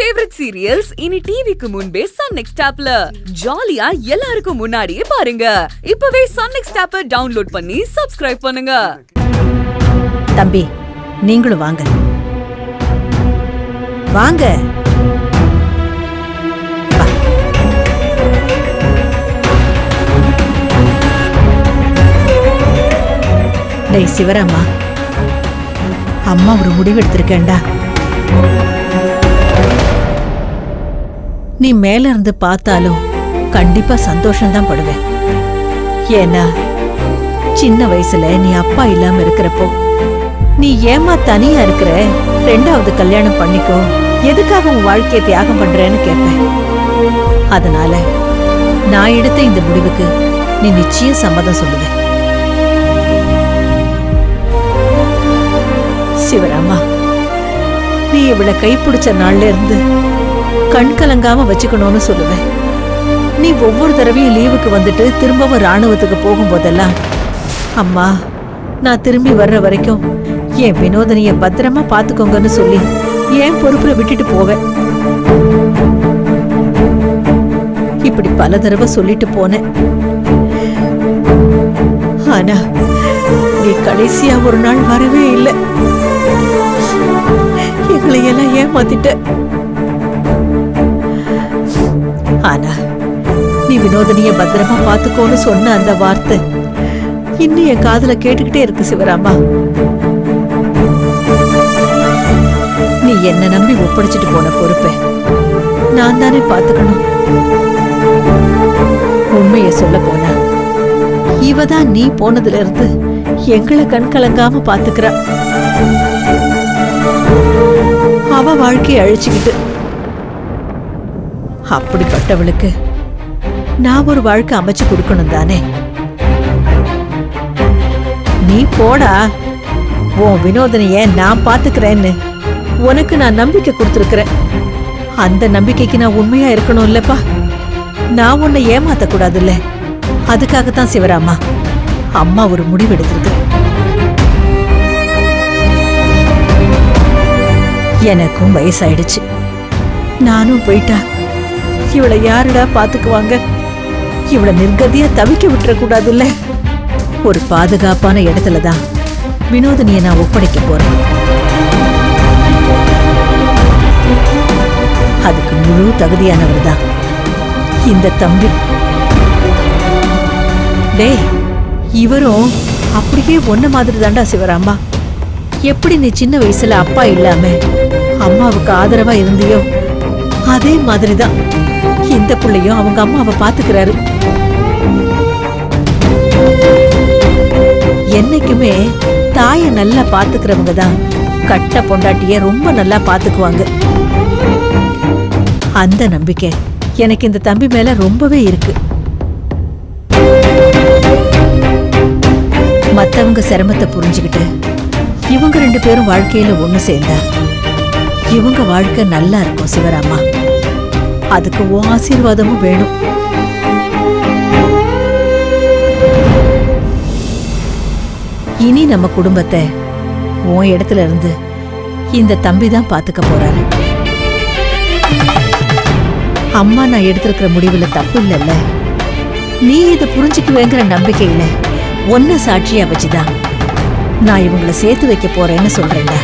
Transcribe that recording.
Favourite serials இனி டிவிக்கு முன்பே சன் நெக்ஸ்ட் ஆப்ல ஜாலியா எல்லாருக்கும் முன்னாடியே பாருங்க. இப்பவே சன் நெக்ஸ்ட் ஆப்பை டவுன்லோட் பண்ணி சப்ஸ்கிரைப் பண்ணுங்க. தம்பி, நீங்களும் வாங்க வாங்க. டேய் சிவராமா, அம்மா ஒரு முடிவு எடுத்திருக்கேன்டா. நீ மேல இருந்து பார்த்தாலும் கண்டிப்பா சந்தோஷம்தான் படுவேன். ஏன்னா சின்ன வயசுல நீ அப்பா இல்லாம இருக்கிறப்போ நீ ஏமா தனியா இருக்கிற, 2வது கல்யாணம் பண்ணிக்கோ, எதுக்காக உன் வாழ்க்கையை தியாகம் பண்றேன்னு கேட்பேன். அதனால நான் எடுத்த இந்த முடிவுக்கு நீ நிச்சயம் சம்மதம் சொல்லுவ. சிவராமா, நீ இவளை கைப்பிடிச்ச நாள்ல இருந்து கண் கலங்காம வச்சுக்கணும்னு சொல்லுவேன். நீ ஒவ்வொரு தடவையும் லீவுக்கு வந்துட்டு திரும்பவும் ராணுவத்துக்கு போகும்போதெல்லாம், அம்மா நான் திரும்பி வர்ற வரைக்கும் என் வினோதனிய பத்திரமா பாத்துக்கோங்கன்னு சொல்லி என் பொறுப்புல விட்டுட்டு போவேன். இப்படி பல தடவை சொல்லிட்டு போனேன். ஆனா நீ கடைசியா ஒரு நாள் வரவே இல்லை. எங்களை எல்லாம் ஏமாத்திட்ட. ஆனா நீ வினோதனிய பத்திரமா பாத்துக்கோன்னு சொன்ன அந்த வார்த்தை இன்னும் என் காதுல கேட்டுக்கிட்டே இருக்கு சிவராமா. நீ என்ன நம்பி ஒப்படைச்சிட்டு போன பொறுப்பை நான் தானே பாத்துக்கணும். உண்மைய சொல்ல போனா இவதான் நீ போனதுல இருந்து எங்களை கண் கலங்காம பாத்துக்கிறா. அவ வாழ்க்கையை அழிச்சுக்கிட்டு அப்படிப்பட்டவளுக்கு நான் ஒரு வாழ்க்கை அமைச்சு கொடுக்கணும் தானே. நீ போடா, உன் வினோதனைய நான் பாத்துக்கிறேன்னு உனக்கு நான் நம்பிக்கை கொடுத்துருக்கிறேன். அந்த நம்பிக்கைக்கு நான் உண்மையா இருக்கணும் இல்லப்பா. நான் உன்னை ஏமாத்த கூடாதுல்ல. அதுக்காகத்தான் சிவராமா அம்மா ஒரு முடிவு எடுத்திருக்கிறேன். எனக்கும் வயசாயிடுச்சு. நானும் போயிட்டா இவளை யாருடா பாத்துக்குவாங்க? இவளை நிர்கதியா தவிக்க விட்டுற கூடாதுல்ல. ஒரு பாதுகாப்பான இடத்துலதான் வினோதனிய நான் ஒப்படைக்க போறேன். அதுக்கு முழு தகுதியானவர் தான் இந்த தம்பி. டேய், இவரும் அப்படியே ஒன்ன மாதிரி தாண்டா சிவராமா. எப்படி நீ சின்ன வயசுல அப்பா இல்லாம அம்மாவுக்கு ஆதரவா இருந்தியோ அதே மாதிரிதான் இந்த பிள்ளையும் அவங்க அம்மாவை பாத்துக்கிறாரு. என்னைக்குமே தாய நல்லா பாத்துக்கிறவங்க தான் கட்ட பொண்டாட்டிய ரொம்ப நல்லா பாத்துக்குவாங்க. அந்த நம்பிக்கை எனக்கு இந்த தம்பி மேல ரொம்பவே இருக்கு. மத்தவங்க சிரமத்தை புரிஞ்சுக்கிட்டு இவங்க 2 பேரும் வாழ்க்கையில ஒண்ணு சேர்ந்தா இவங்க வாழ்க்கை நல்லா இருக்கும் சிவராமா. அதுக்கு உன் ஆசீர்வாதமும் வேணும். இனி நம்ம குடும்பத்தை உன் இடத்துல இருந்து இந்த தம்பி தான் பாத்துக்க போறாரு. அம்மா நான் எடுத்திருக்கிற முடிவுல தப்பு இல்லைல்ல. நீ இதை புரிஞ்சுக்குவேங்கிற நம்பிக்கையில ஒன்ன சாட்சியா வச்சுதான் நான் இவங்களை சேர்த்து வைக்க போறேன்னு சொல்றேன்டா.